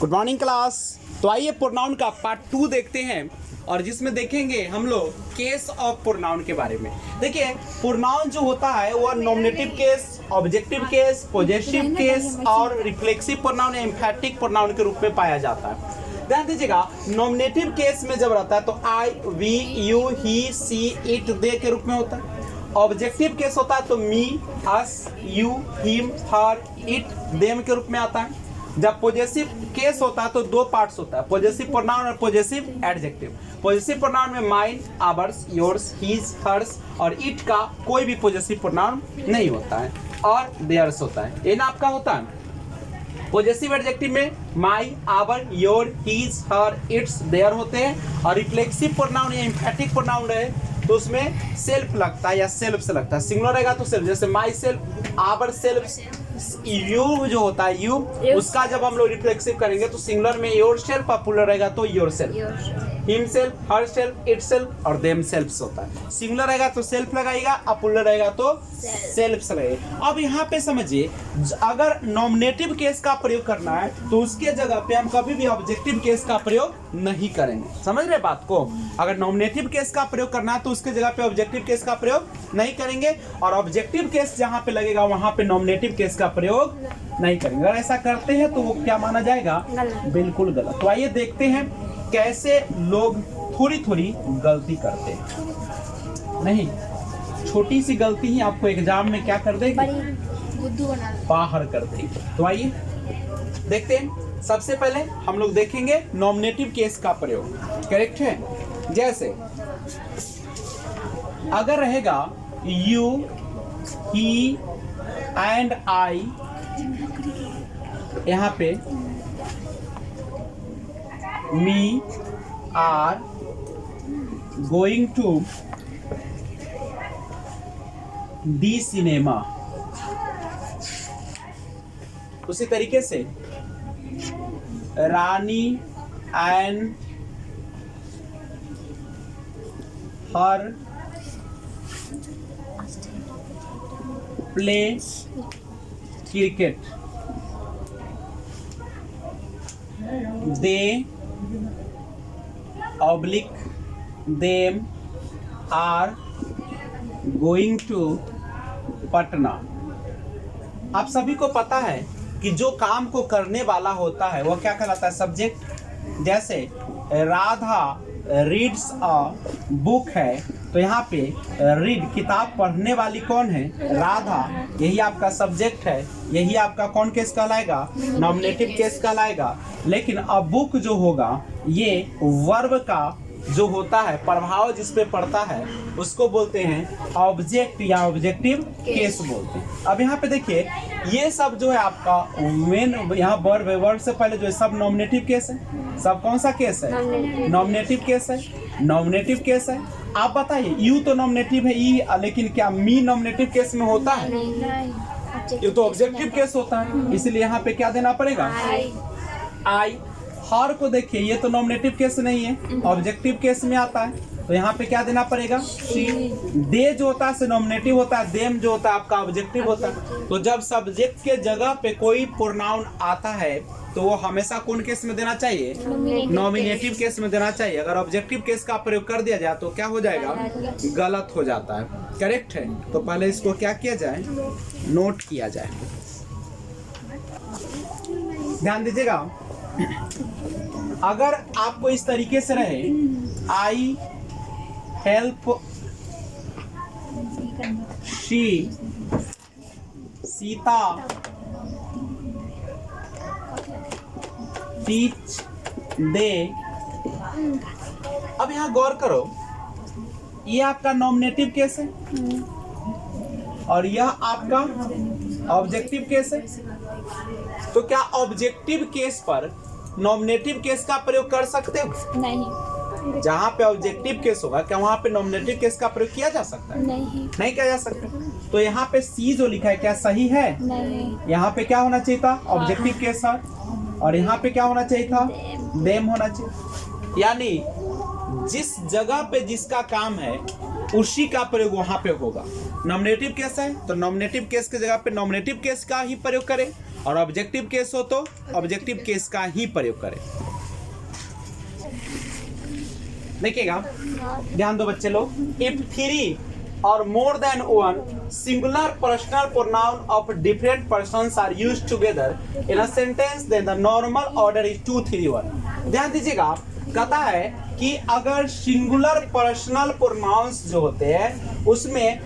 Good morning class. तो आइए pronoun का पार्ट 2 देखते हैं और जिसमें देखेंगे हम लोग केस ऑफ प्रोनाउन के बारे में। देखिए प्रोनाउन जो होता है वह nominative case, objective case, possessive case और रिफ्लेक्सिव प्रोनाउन या एम्फैटिक प्रोनाउन के रूप में पाया जाता है। ध्यान दीजिएगा, नॉमिनेटिव केस में जब रहता है तो I, we, you, he, she, it, they के रूप में होता है। ऑब्जेक्टिव केस होता है तो me, us, you, him, her, it, them के रूप में आता है। जब पॉजेसिव केस होता है तो दो पार्ट्स होता है, पॉजेसिव प्रोनाउन और पॉजेसिव एडजेक्टिव। पॉजेसिव प्रोनाउन में mine, ours, yours, his, hers और इट का कोई भी पॉजेसिव प्रोनाउन नहीं होता है और देयर्स होता है। ये ना आपका होता है। पॉजेसिव एडजेक्टिव में my, our, your, his, her, its, their होते हैं। और रिफ्लेक्सिव प्रोनाउन या एम्फैटिक प्रोनाउन रहे तो उसमें सेल्फ लगता है या सेल्फ से लगता है। सिंगुलर रहेगा तो सेल्फ, जैसे myself, ourself, you जो होता है यू, उसका जब हम लोग रिफ्लेक्सिव करेंगे तो सिंगुलर में योर सेल्फ, और प्लुरल रहेगा तो your self. Him self, her self, it self और देम सेल्फ होता है। सिंगुलर रहेगा तो सेल्फ लगाएगा और प्लुरल रहेगा तो सेल्फ से लगेगा। अब यहाँ पे समझिए, अगर नॉमिनेटिव केस का प्रयोग करना है तो उसके जगह पे हम कभी भी ऑब्जेक्टिव केस का प्रयोग नहीं करेंगे। समझ रहे बात को? अगर नॉमिनेटिव केस का प्रयोग करना है तो उसके जगह पे ऑब्जेक्टिव केस का प्रयोग नहीं करेंगे और ऑब्जेक्टिव केस जहाँ पे लगेगा वहां पे नॉमिनेटिव केस का प्रयोग नहीं करेंगे। अगर ऐसा करते हैं तो वो क्या माना जाएगा? बिल्कुल गलत। तो आइए देखते हैं कैसे लोग थोड़ी थोड़ी गलती करते हैं। नहीं, छोटी सी गलती ही आपको एग्जाम में क्या कर देगी? बाहर कर देगी। तो आइए देखते हैं। सबसे पहले हम लोग देखेंगे नॉमिनेटिव केस का प्रयोग। करेक्ट है? जैसे अगर रहेगा यू, ही एंड आई, यहाँ पे me are going to the cinema. उसी तरीके से Rani and her play cricket. They oblique them are going to Patna. आप सभी को पता है कि जो काम को करने वाला होता है वो क्या कहलाता है? सब्जेक्ट। जैसे राधा रीड्स अ बुक है तो यहाँ पे रीड, किताब पढ़ने वाली कौन है? राधा। यही आपका सब्जेक्ट है, यही आपका कौन केस कहलाएगा? नॉमिनेटिव केस कहलाएगा। लेकिन अब बुक जो होगा ये वर्ब का जो होता है, प्रभाव जिस पे पड़ता है उसको बोलते हैं ऑब्जेक्ट या ऑब्जेक्टिव केस बोलते हैं। अब यहाँ पे देखिए, ये सब जो है आपका मेन यहाँ वर्ब है, वर्ब से पहले जो है सब नॉमिनेटिव केस है। सब कौन सा केस है? नॉमिनेटिव केस है। नॉमिनेटिव केस है। आप बताइए, यू तो नॉमिनेटिव है ई, लेकिन क्या मी नॉमिनेटिव केस में होता है? ये तो ऑब्जेक्टिव केस होता है, इसलिए यहाँ पे क्या देना पड़ेगा? आई। हर को देखिए, ये तो नॉमिनेटिव केस नहीं है, ऑब्जेक्टिव केस में आता है, तो यहाँ पे क्या देना पड़ेगा? सी। दे जो होता है नॉमिनेटिव होता है, देम जो होता है आपका ऑब्जेक्टिव होता है। तो जब सब्जेक्ट के जगह पे कोई प्रोनाउन आता है तो वो हमेशा कौन केस में देना चाहिए? नॉमिनेटिव केस में देना चाहिए। अगर ऑब्जेक्टिव केस का प्रयोग कर दिया जाए तो क्या हो जाएगा? गलत हो जाता है। करेक्ट है? तो पहले इसको क्या किया जाए? नोट किया जाए। ध्यान दीजिएगा, अगर आपको इस तरीके से रहे, I help she Sita teach they. अब यहाँ गौर करो, ये आपका नॉमिनेटिव केस है और यह आपका ऑब्जेक्टिव केस है। तो क्या ऑब्जेक्टिव केस पर नॉमिनेटिव केस का प्रयोग कर सकते हो? नहीं। जहाँ पे ऑब्जेक्टिव केस होगा क्या वहाँ पे नॉमिनेटिव केस का प्रयोग किया जा सकता है? नहीं किया जा सकता। तो यहाँ पे सी जो लिखा है क्या सही है? नहीं। यहाँ पे क्या होना चाहिए था? ऑब्जेक्टिव केस है। और यहाँ पे क्या होना चाहिए था? देम होना चाहिए। यानी जिस जगह पे जिसका काम है उसी का प्रयोग वहां पे होगा। नॉमिनेटिव केस है तो नॉमिनेटिव केस की जगह पे नॉमिनेटिव केस का ही प्रयोग करें, और ऑब्जेक्टिव केस हो तो ऑब्जेक्टिव केस का ही प्रयोग करें। देखिएगा, ध्यान दो बच्चे लोग। If 3 or more than one singular personal pronoun of different persons are used together in a sentence, then the normal order is 2 3 1। ध्यान दीजिएगा, कहता है कि अगर सिंगुलर पर्सनल प्रोनाउंस जो होते हैं उसमें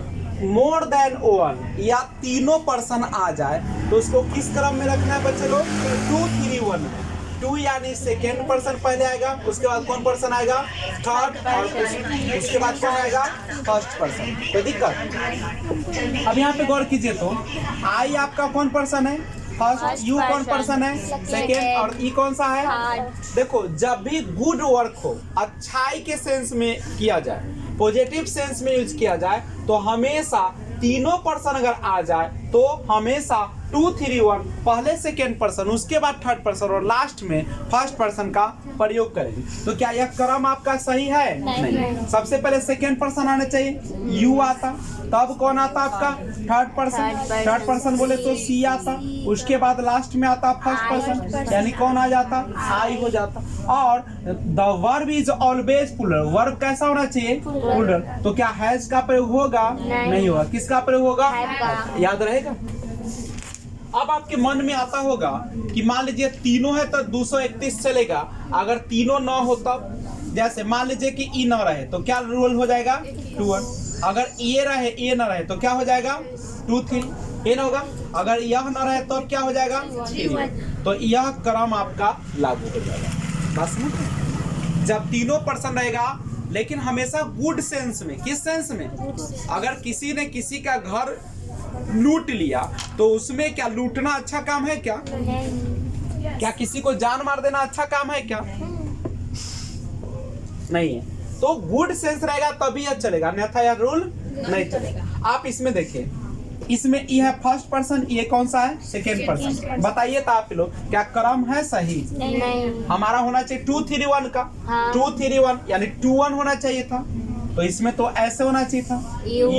मोर देन वन या तीनों पर्सन आ जाए तो उसको किस क्रम में रखना है बच्चे लोग? 2 3 1 में। 2 यानी सेकेंड पर्सन पहले आएगा, उसके बाद कौन पर्सन आएगा? थर्ड, और उसके बाद कौन आएगा? First person. कोई दिक्कत? अब यहाँ पे गौर कीजिए तो आई आपका कौन पर्सन है? फर्स्ट। यू कौन पर्सन है? सेकेंड। और ई कौन सा है? देखो, जब भी गुड वर्क हो, अच्छाई के सेंस में किया जाए, पॉजिटिव सेंस में यूज किया जाए, तो हमेशा तीनों पर्सन अगर आ जाए तो हमेशा 2 3 1 पहले सेकेंड पर्सन, उसके बाद थर्ड पर्सन और लास्ट में फर्स्ट पर्सन का प्रयोग करेंगे। तो क्या यह क्रम आपका सही है? नहीं। सबसे पहले सेकेंड पर्सन आना चाहिए, यू आता, तब कौन आता आपका? Third person. थर्ड पर्सन बोले तो सी आता, उसके बाद लास्ट में आता फर्स्ट पर्सन, यानी कौन आ जाता? आई हो जाता। और the verb is always plural. Verb कैसा होना चाहिए? प्लूरल। तो क्या हैज का प्रयोग होगा? नहीं होगा। किसका प्रयोग होगा? याद रहेगा। अब आपके मन में आता होगा कि मान लीजिए तीनों है तो 231 चलेगा, अगर तीनों न हो तब? जैसे मान लीजिए कि ई न रहे तो क्या रूल हो जाएगा? 2 1। अगर ये रहे, ए न रहे तो क्या हो जाएगा? 2 3। ये न होगा। अगर यह न रहे तो क्या हो जाएगा? 3 1। तो यह क्रम आपका लागू हो जाएगा। बस जब तीनों पर्सन रहेगा, लेकिन हमेशा गुड सेंस में। किस सेंस में? अगर किसी ने किसी का घर लूट लिया तो उसमें क्या लूटना अच्छा काम है क्या? क्या किसी को जान मार देना अच्छा काम है क्या? नहीं है। तो गुड सेंस रहेगा तभी यह चलेगा, अन्यथा यह रूल नहीं चलेगा। आप इसमें देखिए, इसमें ये है फर्स्ट पर्सन, ये कौन सा है? Second person. बताइए तो आप लोग, क्या क्रम है सही? नहीं। हमारा होना चाहिए 2 3 1 का। 2 3 1 यानी 2 1 होना चाहिए था, तो इसमें तो ऐसे होना चाहिए था, यू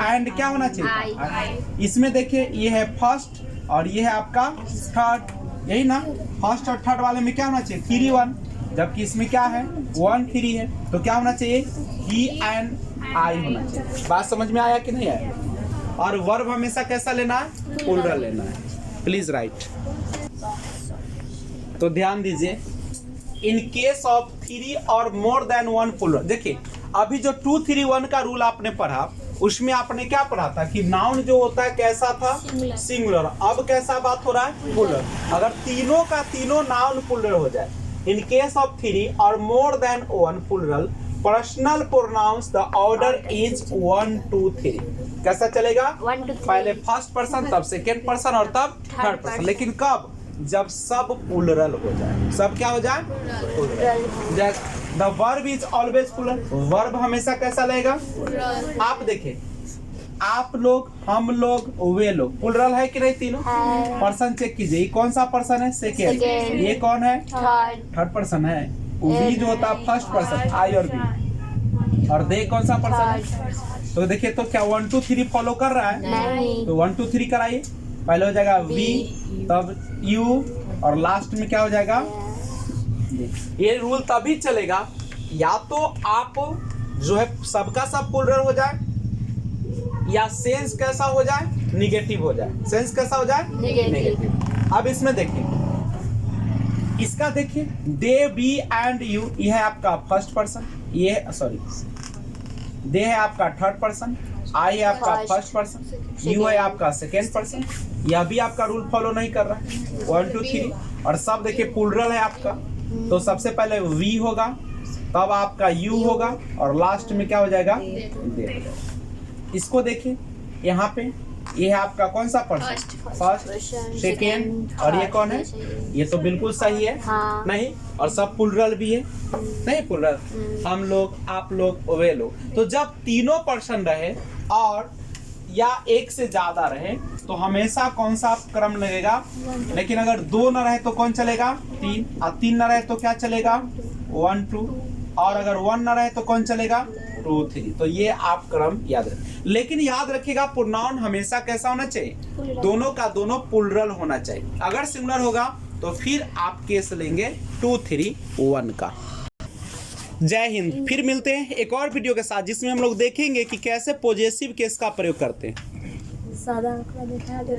एंड क्या होना चाहिए था? इसमें देखिए, ये है फर्स्ट और ये है आपका थर्ड, यही ना? फर्स्ट और थर्ड वाले में क्या होना चाहिए? 3 1, जबकि इसमें क्या है? 1 3 है, तो क्या होना चाहिए? ही एंड आई होना चाहिए। बात समझ में आया कि नहीं आया? और वर्ब हमेशा कैसा लेना है? प्लूरल लेना है। Please right. तो ध्यान दीजिए, इन केस ऑफ 3 और मोर देन 1 प्लूरल। देखिए, अभी जो 2 3 1 का रूल आपने पढ़ा, उसमें आपने क्या पढ़ा था कि नाउन जो होता है कैसा था? सिंगुलर। अब कैसा बात हो रहा है? प्लूरल। अगर तीनों का तीनों नाउन प्लूरल हो जाए, इन केस ऑफ 3 और more than 1 plural personal pronouns, the order is 1 2 3। कैसा चलेगा? 1 2 3। पहले फर्स्ट पर्सन, तब सेकेंड पर्सन और तब थर्ड पर्सन। लेकिन कब? जब सब प्लूरल हो जाए। सब क्या हो जाए? Plural. The verb is always plural. Verb हमेशा कैसा लगेगा? आप देखिए, आप लोग, हम लोग, वे लोग, प्लूरल है कि नहीं? तीनों पर्सन चेक कीजिए। कौन सा पर्सन है? सेकेंड। ये कौन है? थर्ड पर्सन है। वी जो होता है फर्स्ट पर्सन, आई और बी। और दे कौन सा पर्सन है? तो देखिए, तो क्या 1 2 3 फॉलो कर रहा है? नहीं। तो 1 2 3 कराइए। पहले हो जाएगा वी, तब यू, और लास्ट में क्या हो जाएगा? ये रूल तभी चलेगा या तो आप जो है सबका सब प्लूरल हो जाए, या सेंस कैसा हो जाए? निगेटिव हो जाए। सेंस कैसा हो जाए? निगेटिव। अब इसमें देखिए, इसका देखिए, दे, वी एंड यू, ये है आपका फर्स्ट पर्सन, ये सॉरी दे है आपका थर्ड पर्सन, आई है आपका फर्स्ट पर्सन, यू है आपका सेकेंड पर्सन। यह भी आपका रूल फॉलो नहीं कर रहा है। 1 2 3 और सब देखिए प्लूरल है आपका, तो सबसे पहले वी होगा, तब आपका यू होगा, और लास्ट में क्या हो जाएगा? दे। इसको देखिए, यहाँ पे ये है आपका कौन सा पर्सन? फर्स्ट, सेकेंड, और ये कौन है? ये तो बिल्कुल सही है। हाँ। नहीं, और सब प्लूरल भी है। नहीं प्लूरल, हम लोग, आप लोग, वे लोग। तो जब तीनों पर्सन रहे और या एक से ज्यादा रहे तो हमेशा कौन सा क्रम लगेगा? लेकिन अगर 2 न रहे तो कौन चलेगा? 3। और 3 न रहे तो क्या चलेगा? 1 2। और अगर 1 न रहे तो कौन चलेगा? 2 3। तो ये आप क्रम याद रखें, लेकिन याद रखिएगा प्रोनाउन हमेशा कैसा होना चाहिए, दोनों का दोनों प्लुरल होना चाहिए। अगर सिंगुलर होगा तो फिर आप केस लेंगे 2 3 1 का। जय हिंद। फिर मिलते हैं एक और वीडियो के साथ जिसमें हम लोग देखेंगे कि कैसे पॉजेसिव केस का प्रयोग करते हैं। सादा आंकड़ा दिखा दे।